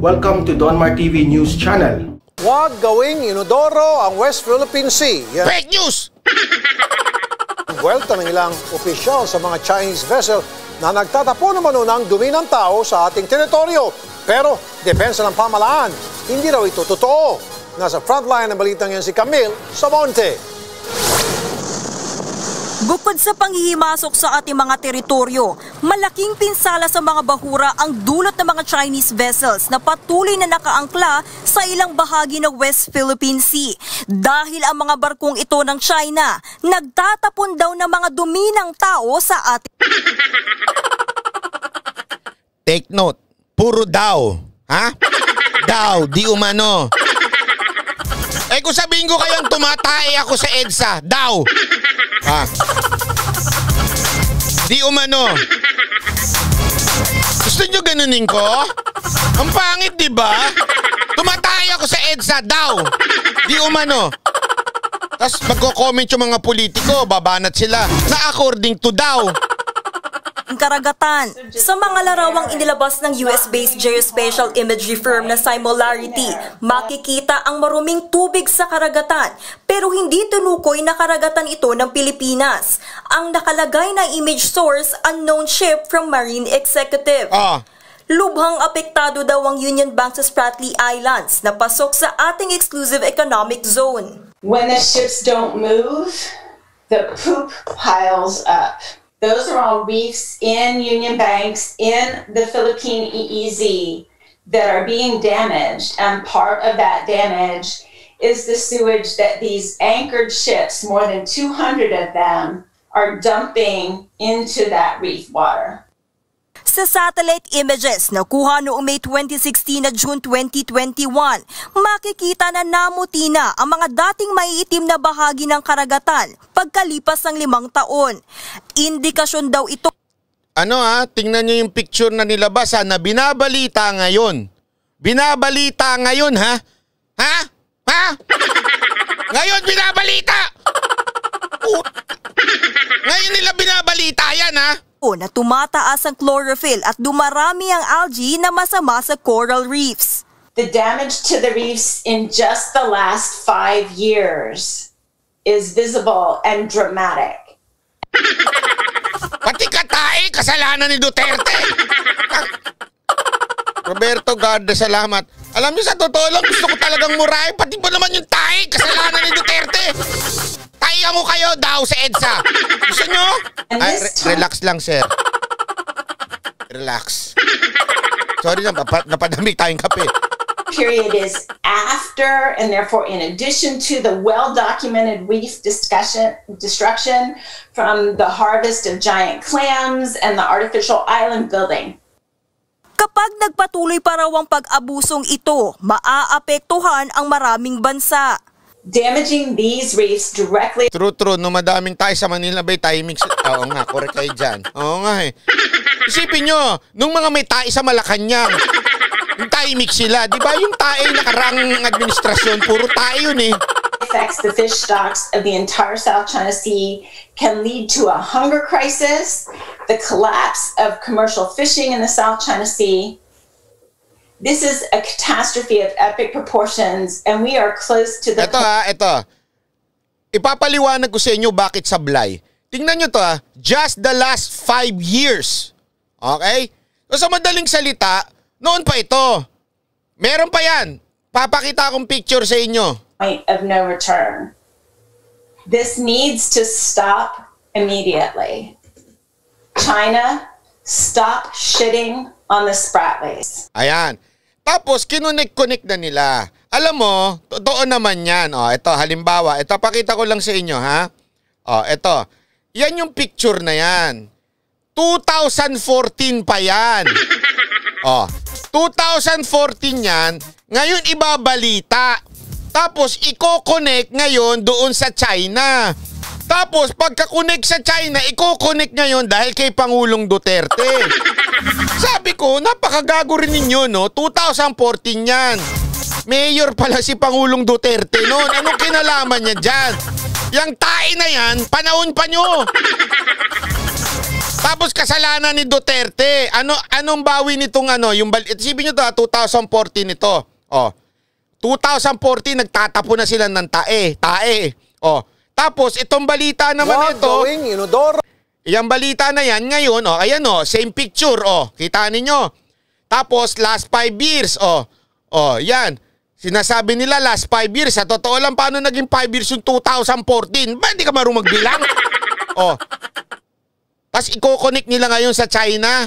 Welcome to Donmar TV News Channel. Huwag gawing inodoro ang West Philippine Sea. Yan. Fake news! Buwelta ng ilang opisyal sa mga Chinese vessel na nagtatapon naman ng dumi ng tao sa ating teritoryo. Pero, depensa ng pamalaan, hindi raw ito totoo. Nasa frontline ng balitang yan si Camille Samonte. Bukod sa panghihimasok sa ating mga teritoryo, malaking pinsala sa mga bahura ang dulot ng mga Chinese vessels na patuloy na nakaangkla sa ilang bahagi ng West Philippine Sea. Dahil ang mga barkong ito ng China, nagtatapon daw ng mga dumi ng tao sa ating... Take note, puro daw. Ha? Daw, di umano. Eh kung sabihin ko kayong tumatae ako sa EDSA, daw. Ha? Di umano. Gusto nyo ganunin ko? Ang pangit, di ba? Tumatay ako sa EDSA, daw. Di umano. Tapos magko-comment yung mga politiko, babanat sila na according to daw. Karagatan. Sa mga larawang inilabas ng US-based geospatial imagery firm na Simolarity, makikita ang maruming tubig sa karagatan pero hindi tinukoy na karagatan ito ng Pilipinas. Ang nakalagay na image source, unknown ship from Marine Executive. Lubhang apektado daw ang Union Bank sa Spratly Islands na pasok sa ating exclusive economic zone. When the ships don't move, the poop piles up. Those are all reefs in Union Banks in the Philippine EEZ that are being damaged, and part of that damage is the sewage that these anchored ships, more than 200 of them, are dumping into that reef water. Sa satellite images na kuha noong May 2016 at June 2021, makikita na namuti na ang mga dating maiitim na bahagi ng karagatan pagkalipas ng 5 taon. Indikasyon daw ito. Tingnan nyo yung picture na nilabas na binabalita ngayon. Binabalita ngayon, ha? Ha? Ha? Ngayon binabalita! Ngayon nila binabalita yan, ha? Na tumataas ang chlorophyll at dumarami ang algae na masama sa coral reefs. The damage to the reefs in just the last 5 years is visible and dramatic. Pati katae, kasalanan ni Duterte. Roberto Garda, salamat. Alam niyo, sa totoo lang, gusto ko talagang murahin. Pati ba naman yung tae, kasalanan ni Duterte. Tayo mo kayo daw sa EDSA. Gusto nyo? Relax lang, sir. Relax. Sorry na, napadamig tayong kape. Period is after and therefore in addition to the well-documented reef destruction from the harvest of giant clams and the artificial island building. Kapag nagpatuloy pa raw ang pag-abusong ito, maaapektuhan ang maraming bansa. Damaging these reefs directly. True. Nung madaming tayo sa Manila Bay, tayo mix. Oo nga, correct kayo dyan. Oo nga eh. Isipin nyo, nung mga may tayo sa Malacanang, yung tayo mix sila. Di ba yung tayo nakarang administrasyon, puro tayo yun eh. Affects the fish stocks of the entire South China Sea, can lead to a hunger crisis, the collapse of commercial fishing in the South China Sea. This is a catastrophe of epic proportions and we are close to the... Ito. Ipapaliwanag ko sa inyo bakit sablay. Tingnan nyo to just the last 5 years. Okay? So sa madaling salita, noon pa ito. Meron pa yan. Papakita akong picture sa inyo. Point of no return. This needs to stop immediately. China, stop shitting on the Spratlys. Ayan. Tapos, kinunik-kunik na nila. Alam mo, totoo naman yan. Ito, halimbawa. Ito, pakita ko lang sa inyo, ha? Ito. Yan yung picture na yan. 2014 pa yan. 2014 yan. Ngayon, ibabalita. Tapos, i-connect ngayon doon sa China. Tapos, pagka-connect sa China, i-connect ngayon dahil kay Pangulong Duterte. Sabi ko, napakagago rin ninyo, no? 2014 yan. Mayor pala si Pangulong Duterte noon. Anong kinalaman niya dyan? Yang tae na yan, panahon pa nyo. Tapos kasalanan ni Duterte. Anong bawi nitong isipin nyo 2014 ito. 2014 nagtatapo na sila ng tae. Tapos itong balita naman ito. Yung balita na yan ngayon, ayan same picture, kita ninyo. Tapos last 5 years, yan. Sinasabi nila last 5 years. Sa totoo lang, paano naging 5 years yung 2014? Ba, hindi ka marunong magbilang? Tapos i-connect nila ngayon sa China.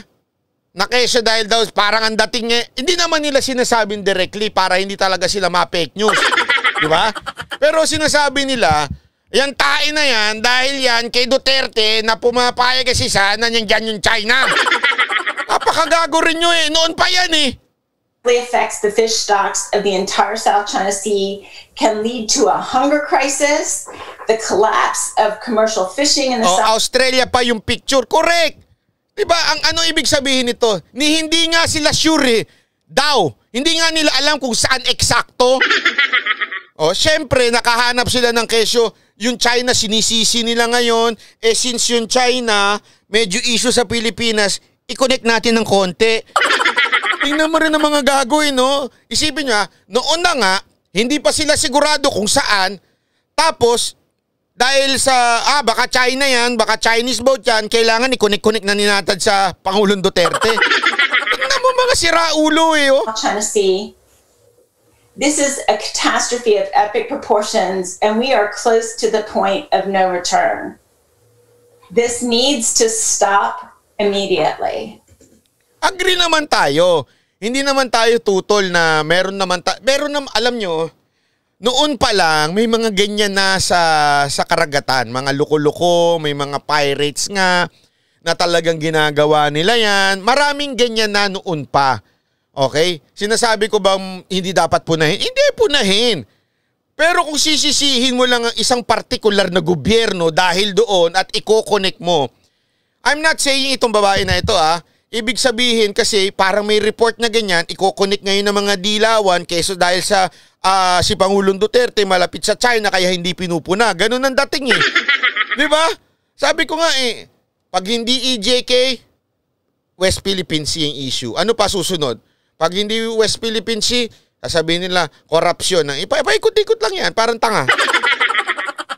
Na kesyo dahil daw parang ang dating hindi naman nila sinasabing directly para hindi talaga sila ma-fake news. Di ba? Pero sinasabi nila, yan tae na yan dahil yan kay Duterte na pumapayag kasi sana dyan yung China. Napakagago rin nyo noon pa yan affects the fish stocks of the entire South China Sea, can lead to a hunger crisis, the collapse of commercial fishing in the South. Australia pa yung picture. Correct. Diba? Ano ibig sabihin nito? Hindi nga sila sure daw. Hindi nga nila alam kung saan eksakto. Syempre, nakahanap sila ng kesyo. Yung China, sinisisi nila ngayon. Since yung China, medyo issue sa Pilipinas, i-connect natin ng konti. Tingnan mo rin ang mga gagawin, Isipin nyo, noon na nga, hindi pa sila sigurado kung saan. Tapos, dahil sa, baka China yan, baka Chinese boat yan, kailangan i-connect-connect na ninatad sa Pangulong Duterte. Tingnan mo mga siraulo China Sea. This is a catastrophe of epic proportions, and we are close to the point of no return. This needs to stop immediately. Agree naman tayo. Hindi naman tayo tutol na meron naman alam nyo, noon pa lang may mga ganyan na sa karagatan, mga loko-loko, may mga pirates nga na talagang ginagawa nila yan. Maraming ganyan na noon pa. Okay? Sinasabi ko bang hindi dapat punahin? Hindi punahin. Pero kung sisisihin mo lang ang isang partikular na gobyerno dahil doon at i-connect mo, I'm not saying itong babae na ito ibig sabihin kasi parang may report na ganyan, i-connect ngayon ng mga dilawan kaysa dahil sa si Pangulong Duterte malapit sa China kaya hindi pinupuna. Ganun ang dating Di ba? Sabi ko nga pag hindi EJK, West Philippine Sea yung issue. Ano pa susunod? Pag hindi West Philippine Sea, sasabihin nila korupsyon. Paikot-ikot lang yan, parang tanga.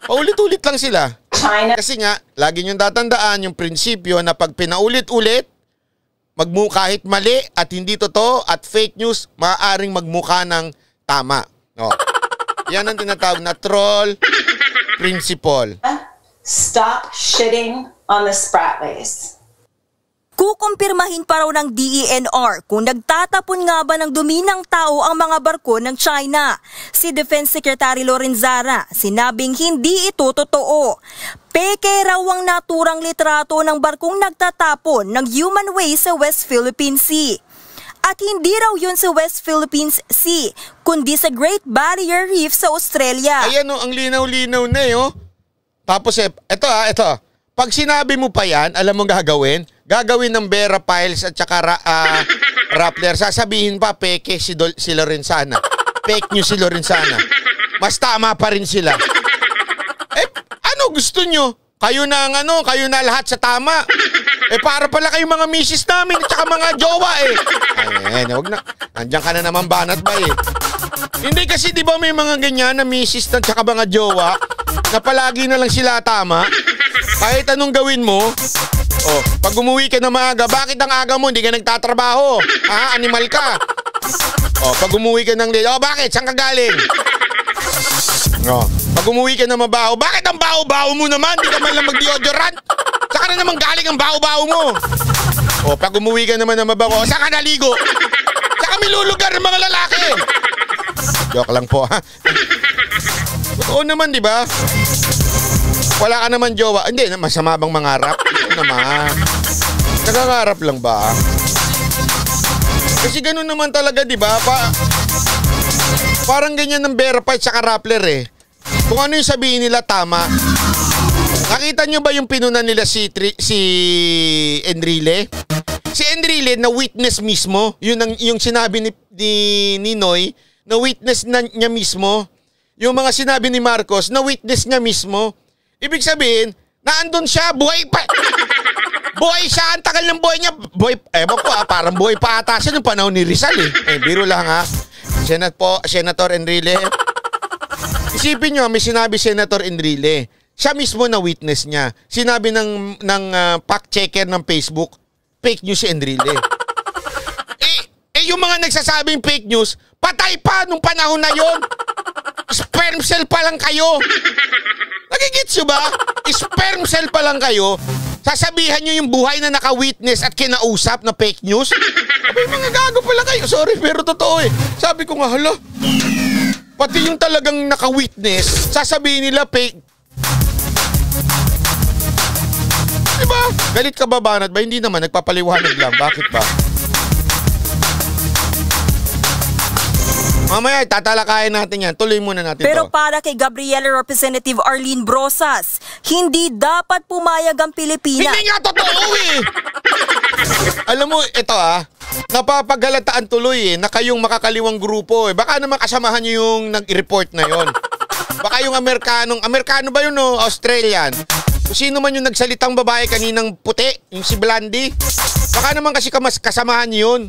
Paulit-ulit lang sila. China. Kasi nga, lagi niyong tatandaan yung prinsipyo na pag pinaulit-ulit, kahit mali at hindi totoo at fake news, maaaring magmukha ng tama. Yan ang tinatawag na troll principle. Stop shitting on the Spratlys. Kukumpirmahin pa raw ng DENR kung nagtatapon nga ba ng dumi ng tao ang mga barko ng China. Si Defense Secretary Lorenzana sinabing hindi ito totoo. Peke raw ang naturang litrato ng barkong nagtatapon ng human waste sa West Philippine Sea. At hindi raw yun sa West Philippine Sea, kundi sa Great Barrier Reef sa Australia. Ayan ang linaw-linaw na Tapos ito. Pag sinabi mo pa yan, alam mo gagawin ng Vera Piles at saka Rappler. Sasabihin pa, peke si Lorenzana. Fake news si Lorenzana. Mas tama pa rin sila. Ano gusto nyo? Kayo na lahat sa tama. Para pala kayong mga misis namin at saka mga jowa Ayan, wag na. Nandiyan ka na naman banat ba Hindi kasi di ba may mga ganyan na misis at saka mga jowa na palagi na lang sila tama? Kahit anong gawin mo, pag umuwi ka na maaga, bakit ang aga mo hindi ka nagtatrabaho? Animal ka. Pag umuwi ka ng late, bakit? Saan ka galing? Pag umuwi ka na mabaho, bakit ang baho-baho mo naman? Hindi ka man lang mag-deodorant. Saan ka na naman galing ang baho-baho mo? Pag umuwi ka naman na mabaho, saan ka naligo? Saan kami lulugar ng mga lalaki? Joke lang po Totoo naman, di ba? Wala ka naman jowa. Hindi, masama bang mangarap? Ito naman. Nakangarap lang ba? Kasi ganun naman talaga, di ba? Parang ganyan ng Vera Piles sa Rappler Kung ano yung sabihin nila, tama. Nakita nyo ba yung pinunan nila si Enrile? Si Enrile na witness mismo, yung sinabi ni Ninoy, na witness niya mismo. Yung mga sinabi ni Marcos, na witness niya mismo. Ibig sabihin, naandun siya, buhay pa. Buhay siya, ang tagal ng buhay niya. Ewan ko parang buhay pa ata siya nung panahon ni Rizal biro lang Senator Enrile. Isipin nyo, may sinabi Senator Enrile. Siya mismo na witness niya. Sinabi ng fact checker ng Facebook, fake news si Enrile. Yung mga nagsasabing fake news, patay pa nung panahon na yon. Sperm cell pa lang kayo. Nagigits nyo ba? Sperm cell pa lang kayo. Sasabihan nyo yung buhay na naka-witness at kinausap na fake news? Abay, mga gago pala kayo. Sorry, pero totoo Sabi ko nga, hala. Pati yung talagang naka-witness, sasabihin nila fake. Diba? Galit ka ba, Banat? Ba? Hindi naman, nagpapaliwanag lang. Bakit ba? Mamaya, tatalakayin natin yan. Tuloy muna natin Pero to. Para kay Gabriela Representative Arlene Brosas, hindi dapat pumayag ang Pilipinas. Hindi nga totoo Alam mo, ito napapagalataan tuloy na kayong makakaliwang grupo Baka naman kasamahan nyo yung nag-report na yon. Baka yung Amerikano ba yun Australian? Kung sino man yung nagsalitang babae kaninang puti, yung si Blandy. Baka naman kasi kasamahan yun.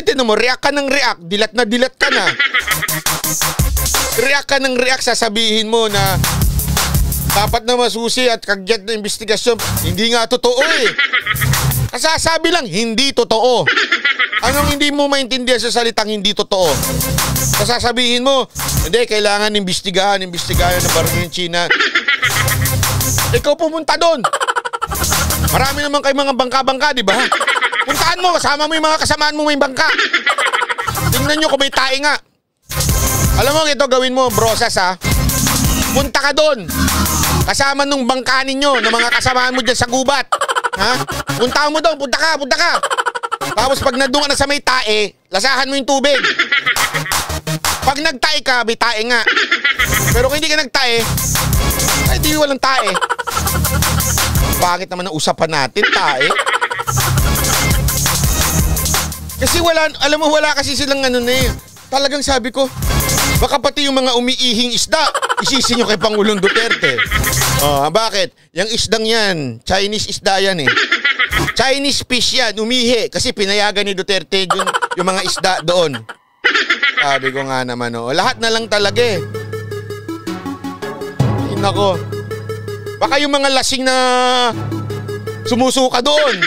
Ito mo, react ka ng react. Dilat na dilat ka na. React ka ng react, sasabihin mo na dapat na masusi at kagyat na investigasyon. Hindi nga totoo Kasasabi lang, hindi totoo. Anong hindi mo maintindihan sa salitang hindi totoo? Kasasabihin mo, hindi, kailangan imbestigahan ng barangay ng China. Ikaw pumunta doon. Marami naman kayo mga bangka-bangka, di ba? Puntaan mo, kasama mo yung mga kasamaan mo may bangka. Tingnan nyo kung may tae nga. Alam mo, ito gawin mo, Brosas Punta ka doon. Kasama nung bangka ninyo, ng mga kasamaan mo dyan sa gubat. Puntaan mo doon, punta ka. Tapos pag nandun ka na sa may tae, lasahan mo yung tubig. Pag nagtae ka, may tae nga. Pero kung hindi ka nagtae, ay di walang tae. Bakit naman ang usapan natin, tae? Kasi wala kasi silang Talagang sabi ko, baka pati yung mga umiihing isda, isisi nyo kay Pangulong Duterte. Bakit? Yung isdang yan, Chinese isda yan Chinese fish yan, umihi. Kasi pinayagan ni Duterte yung mga isda doon. Sabi ko nga naman, lahat na lang talaga Nako. Baka yung mga lasing na sumusuka doon.